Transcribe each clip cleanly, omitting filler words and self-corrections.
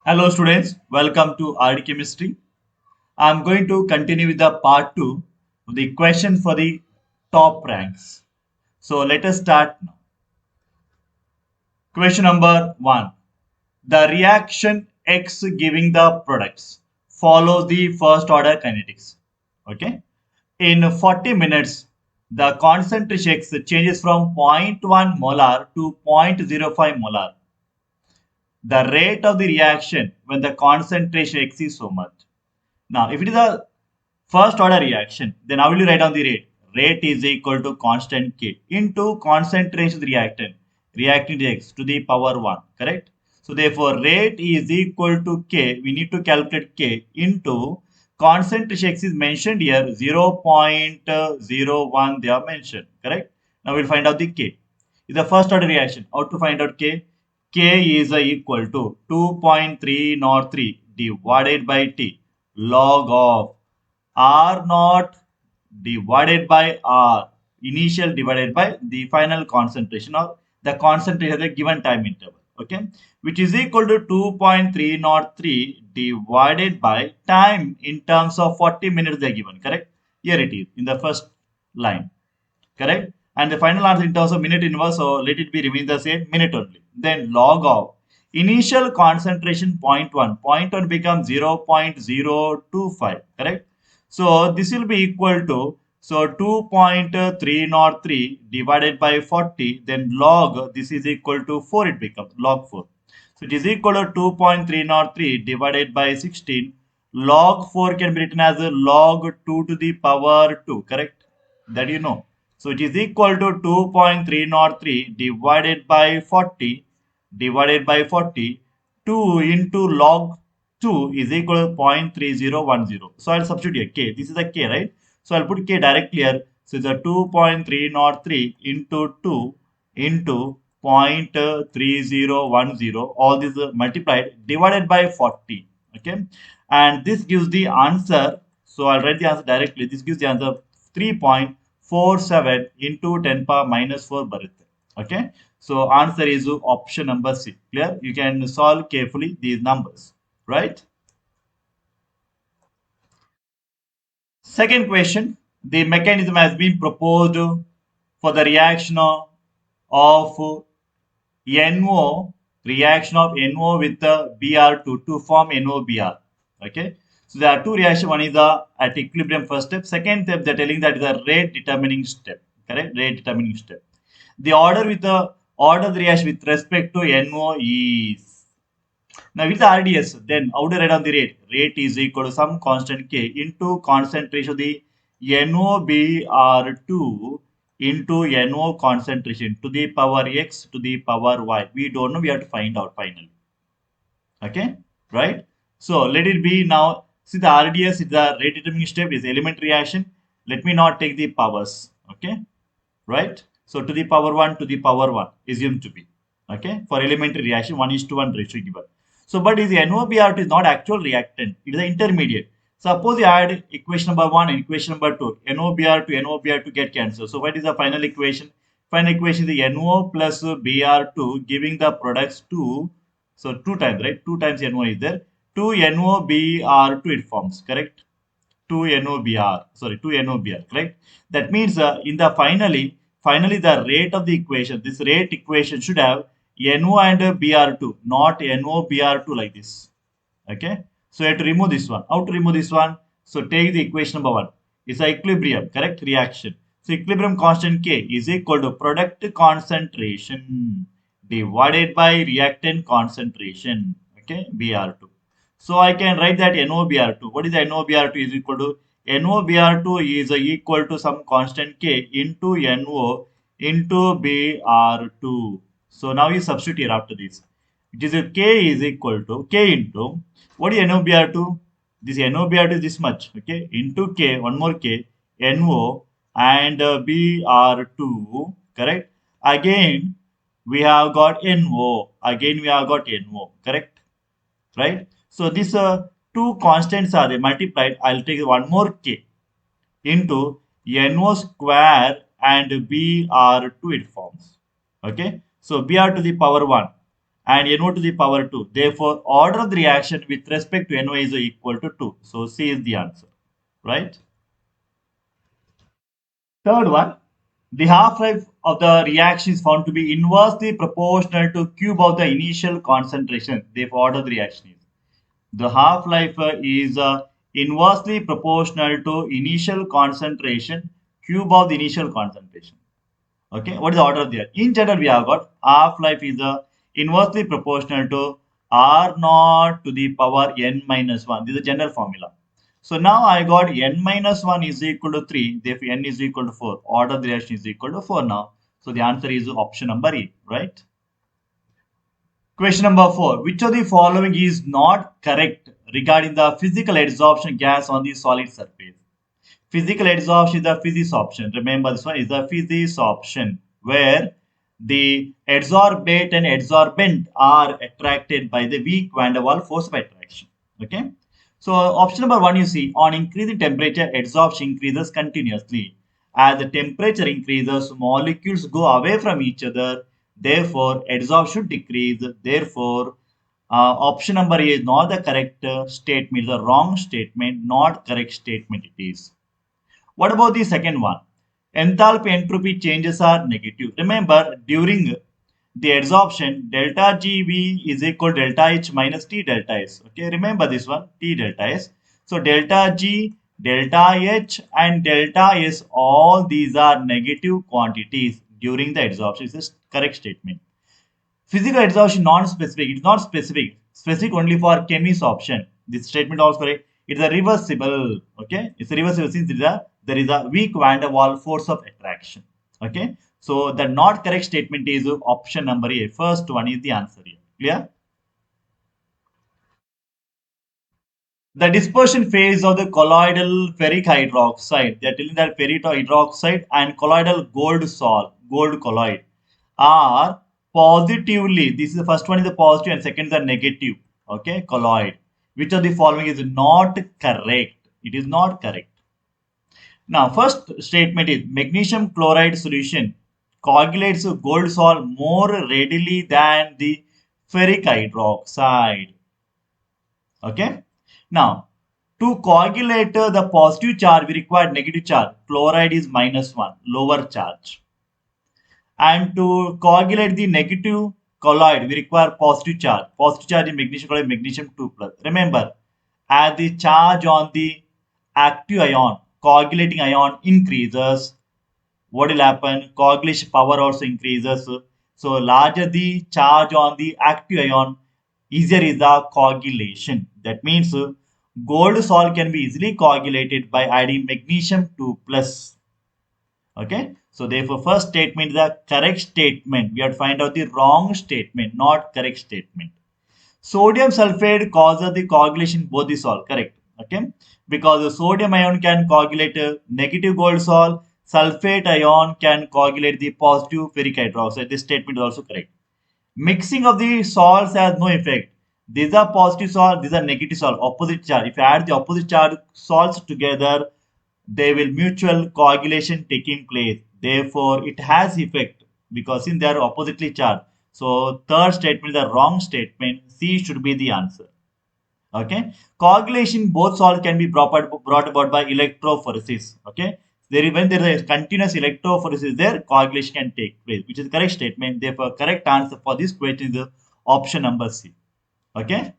Hello students, welcome to RD Chemistry. I am going to continue with the part 2 of the question for the top ranks. So let us start now. Question number 1. The reaction X giving the products follows the first order kinetics. Okay. In 40 minutes, the concentration X changes from zero point 0.1 molar to zero point 0.05 molar. The rate of the reaction when the concentration X is so much. Now, if it is a first order reaction, then how will you write down the rate? Rate is equal to constant K into concentration of the reactant, reactant X to the power 1, correct? So therefore, rate is equal to K. We need to calculate K into concentration X is mentioned here 0.01 they are mentioned, correct? Now we'll find out the K. Is the first order reaction. How to find out K? K is equal to 2.303 divided by T log of R naught divided by R initial divided by the final concentration or the concentration at the given time interval, okay, which is equal to 2.303 divided by time in terms of 40 minutes they are given, correct? Here it is in the first line, correct? And the final answer in terms of minute inverse, so let it be remain the same, minute only. Then log of initial concentration 0.1, 0.1 becomes 0.025, correct? So this will be equal to, so 2.303 divided by 40, then log, this is equal to 4, it becomes log 4. So it is equal to 2.303 divided by 16. Log 4 can be written as a log 2 to the power 2, correct? That you know. So it is equal to 2.303 divided by 40 divided by 40. 2 into log 2 is equal to 0.3010. So I'll substitute here k. This is a k, right? So I'll put k directly here. So it's a 2.303 into 2 into 0.3010. All these multiplied divided by 40. Okay. And this gives the answer. So I'll write the answer directly. This gives the answer 3.47 into 10 power minus 4 ಬರುತ್ತೆ. Okay. So answer is option number C. Clear? You can solve carefully these numbers. Right? Second question. The mechanism has been proposed for the reaction of NO, reaction of NO with the Br2 to form NOBr. Okay. So there are two reactions. One is the at equilibrium first step. Second step, they're telling that is a rate determining step. Correct? Rate determining step. The order of the reaction with respect to NO is, now with the RDS, then how to write down the rate? Rate is equal to some constant K into concentration of the NOBr2 into NO concentration to the power X to the power Y. We don't know, we have to find out finally. Okay, right? So let it be now. See the RDS is the rate determining step is element reaction. Let me not take the powers. Okay, right? So to the power 1 to the power 1 assumed to be. Okay, for elementary reaction 1 is to 1 ratio given. So but is the NOBr2 is not actual reactant, it is an intermediate. Suppose you add equation number 1 and equation number 2, NOBr2 get cancelled. So what is the final equation? Final equation is the NO plus Br2 giving the products 2. So 2 times, right? 2 times NO is there. 2 NOBr2 it forms, correct? 2 NOBr, sorry, 2 NOBr, correct? That means in the finally the rate of the equation, this rate equation should have NO and Br2, not NOBr2 like this. Okay, so you have to remove this one. How to remove this one? So take the equation number 1. It's a equilibrium, correct, reaction. So equilibrium constant K is equal to product concentration divided by reactant concentration, okay, Br2. So I can write that NOBr2. What is NOBr2 is equal to? NOBr2 is equal to some constant K into NO into Br2. So now you substitute here after this. It is a K is equal to K into, what is NOBr2? This NOBr2 is this much, okay, into K, one more K, NO and Br2, correct? Again, we have got NO, again we have got NO, correct? Right? So these two constants are they multiplied. I'll take one more K into NO square and BR2 it forms. Okay. So BR to the power 1. and NO to the power 2. Therefore, order of the reaction with respect to NO is equal to 2. So C is the answer, right? Third one, the half-life of the reaction is found to be inversely proportional to cube of the initial concentration. Therefore, order of the reaction is. The half-life is inversely proportional to initial concentration cube of the initial concentration. Okay, what is the order there? In general, we have got half-life is inversely proportional to R naught to the power n minus 1. This is the general formula. So now I got n minus 1 is equal to 3, therefore n is equal to 4. Order of the reaction is equal to 4 now. So the answer is option number E, right? Question number 4. Which of the following is not correct regarding the physical adsorption gas on the solid surface? Physical adsorption is the physics option. Remember, this one is the physics option where the adsorbate and adsorbent are attracted by the weak van der Waals force of attraction. Okay. So option number 1, you see, on increasing temperature, adsorption increases continuously. As the temperature increases, molecules go away from each other. Therefore, adsorption should decrease. Therefore, option number A is not the correct statement, the wrong statement, not correct statement it is. What about the second one? Enthalpy entropy changes are negative. Remember, during the adsorption, delta GV is equal to delta H minus T delta S. Okay, remember this one, T delta S. So delta G, delta H and delta S, all these are negative quantities during the adsorption. This is correct statement. Physical adsorption non-specific. It's not specific. Specific only for chemist option. This statement also correct. It's a reversible. Okay, it's a reversible since there is a weak van der Waals force of attraction. Okay, so the not correct statement is option number A. First one is the answer here. Clear? The dispersion phase of the colloidal ferric hydroxide. They are telling that ferric hydroxide and colloidal gold colloid are positively. This is the first one is the positive and second is the negative. Okay, colloid. Which of the following is not correct? It is not correct. Now, first statement is magnesium chloride solution coagulates gold salt more readily than the ferric hydroxide. Okay. Now, to coagulate the positive charge, we require negative charge. Chloride is -1, lower charge. And to coagulate the negative colloid, we require positive charge. Positive charge in magnesium chloride, magnesium 2 plus. Remember, as the charge on the active ion, coagulating ion increases, what will happen? Coagulation power also increases. So larger the charge on the active ion, easier is the coagulation. That means gold salt can be easily coagulated by adding magnesium 2 plus. Okay. So therefore, first statement is the correct statement. We have to find out the wrong statement, not correct statement. Sodium sulfate causes the coagulation both the salt. Correct. Okay. Because the sodium ion can coagulate negative gold salt. Sulfate ion can coagulate the positive ferric hydroxide. This statement is also correct. Mixing of the salts has no effect. These are positive salt, these are negative salt, opposite charge. If you add the opposite charge salts together, they will mutual coagulation taking place. Therefore, it has effect because in they are oppositely charged. So, third statement is the wrong statement. C should be the answer. Okay, coagulation both salts can be brought about by electrophoresis. Okay, when there is a continuous electrophoresis there, coagulation can take place, which is the correct statement. Therefore, correct answer for this question is option number C. Okay.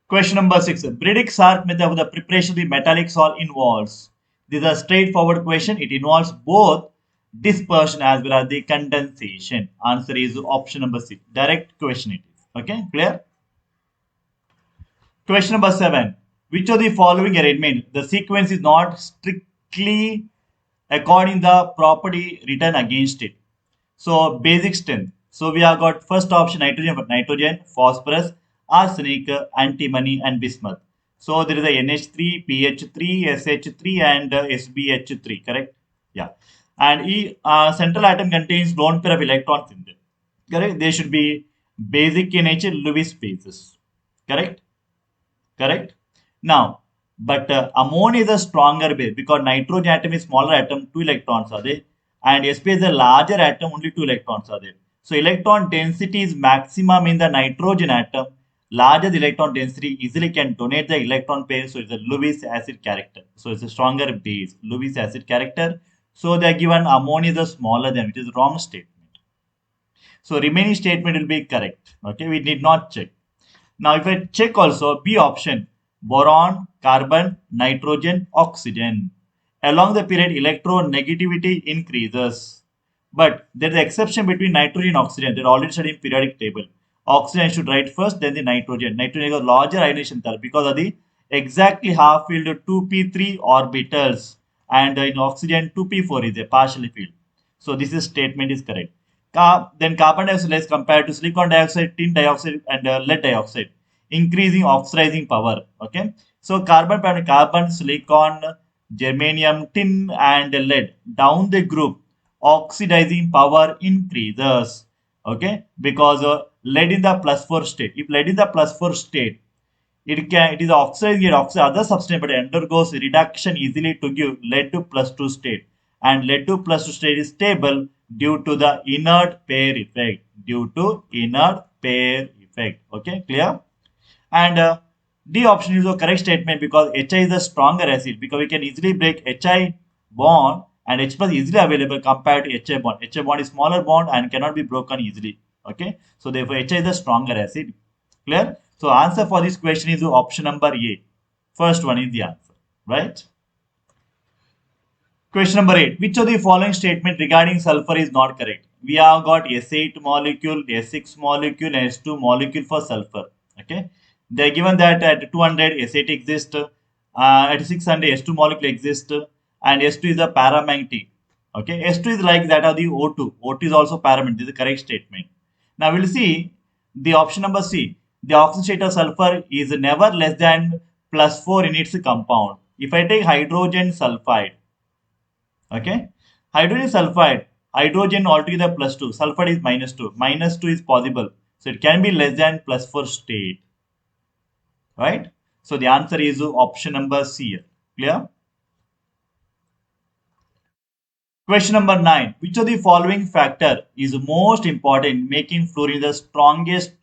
Question number 6. Bredig arc method of the preparation of the metallic salt involves. This is a straightforward question. It involves both dispersion as well as the condensation. Answer is option number C. Direct question it is. Okay, clear? Question number 7. Which of the following arrangement? The sequence is not strictly according the property written against it. So basic strength. So we have got first option nitrogen, phosphorus, arsenic, antimony and bismuth. So there is a NH3, PH3, SH3 and SbH3, correct? Yeah. And central atom contains lone pair of electrons in them. Correct? They should be basic in nature, Lewis spaces. Correct? Correct? Now, but ammonia is a stronger base because nitrogen atom is smaller atom, 2 electrons are there, and sp is a larger atom, only 2 electrons are there. So electron density is maximum in the nitrogen atom. Larger the electron density easily can donate the electron pair. So it's a Lewis acid character. So it's a stronger base, Lewis acid character. So they are given ammonia is the smaller than, which is wrong statement. So remaining statement will be correct. Okay, we need not check. Now if I check also B option, boron, carbon, nitrogen, oxygen. Along the period electronegativity increases. But there is an exception between nitrogen and oxygen. They're already studied in periodic table. Oxygen I should write first, then the nitrogen. Nitrogen has larger ionization therapy because of the exactly half filled 2p3 orbitals, and in oxygen 2p4 is a partially filled. So this is statement is correct. Then carbon dioxide less compared to silicon dioxide, tin dioxide, and lead dioxide, increasing oxidizing power. Okay, so carbon, silicon, germanium, tin, and lead down the group, oxidizing power increases. Okay, because lead in the +4 state. If lead in the +4 state, it is oxidizing it oxide other substance, but undergoes reduction easily to give lead to +2 state, and lead to +2 state is stable due to the inert pair effect. Okay, clear? And D option is a correct statement because HI is a stronger acid, because we can easily break HI bond, and H plus easily available compared to HI bond. HI bond is smaller bond and cannot be broken easily. Okay, so therefore HI is a stronger acid. Clear? So answer for this question is option number A. First one is the answer, right? Question number 8. Which of the following statement regarding sulfur is not correct? We have got S8 molecule, S6 molecule, and S2 molecule for sulfur. Okay. They are given that at 200 S8 exists, at 600 S2 molecule exists, and S2 is a paramagnetic. Okay. S2 is like that of the O2. O2 is also paramagnetic. This is the correct statement. Now we'll see the option number C. The oxidation state of sulfur is never less than +4 in its compound. If I take hydrogen sulfide, okay, hydrogen sulfide, hydrogen altogether +2, sulfide is -2. -2 is possible. So it can be less than +4 state, right? So the answer is option number C here. Clear? Question number 9. Which of the following factor is most important in making fluorine the strongest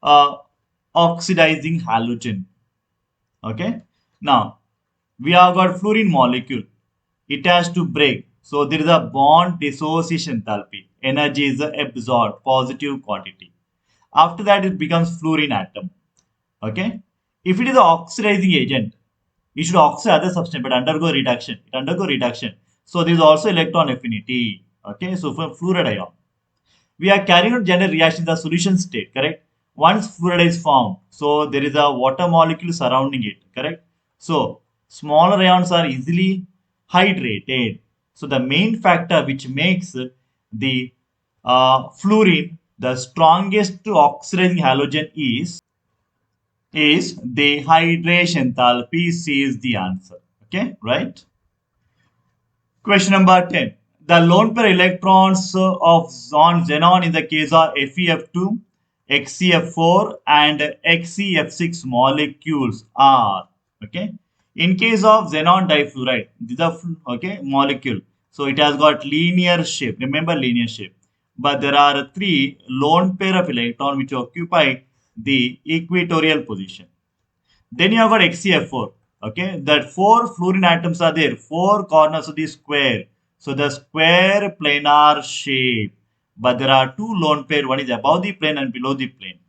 uh, oxidizing halogen? Okay. Now, we have got fluorine molecule. It has to break. So there is a bond dissociation enthalpy. Energy is absorbed, positive quantity. After that, it becomes fluorine atom. Okay. If it is an oxidizing agent, it should oxidize other substance but undergo reduction. It undergo reduction. So there is also electron affinity. Okay. So for fluoride ion, we are carrying out general reaction in the solution state. Correct. Once fluoride is formed, so there is a water molecule surrounding it. Correct. So smaller ions are easily hydrated. So the main factor which makes the fluorine the strongest oxidizing halogen is the hydration enthalpy. C is the answer. Okay, right? Question number 10. The lone pair electrons of xenon in the case of FeF2, XeF4 and XeF6 molecules are, okay. In case of xenon difluoride, this is a okay molecule. So it has got linear shape. Remember linear shape. But there are three lone pair of electrons which occupy the equatorial position. Then you have got XeF4. Okay, that four fluorine atoms are there, four corners of the square. So the square planar shape. But there are two lone pair, one is above the plane and below the plane.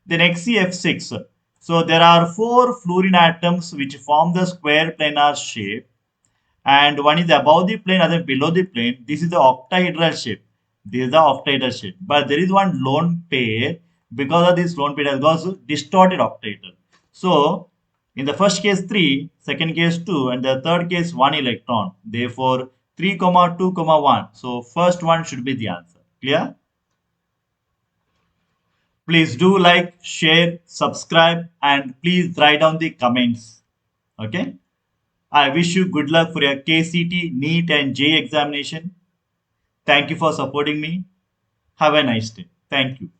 Then XeF6. So there are four fluorine atoms which form the square planar shape, and one is above the plane, other below the plane. This is the octahedral shape. This is the octahedral shape. But there is one lone pair. Because of this lone pair has got distorted octahedral. So in the first case 3, second case 2, and the third case 1 electron. Therefore 3, 2, 1. So first one should be the answer. Clear? Please do like, share, subscribe, and please write down the comments. Okay. I wish you good luck for your KCT, NEET, and JEE examination. Thank you for supporting me. Have a nice day. Thank you.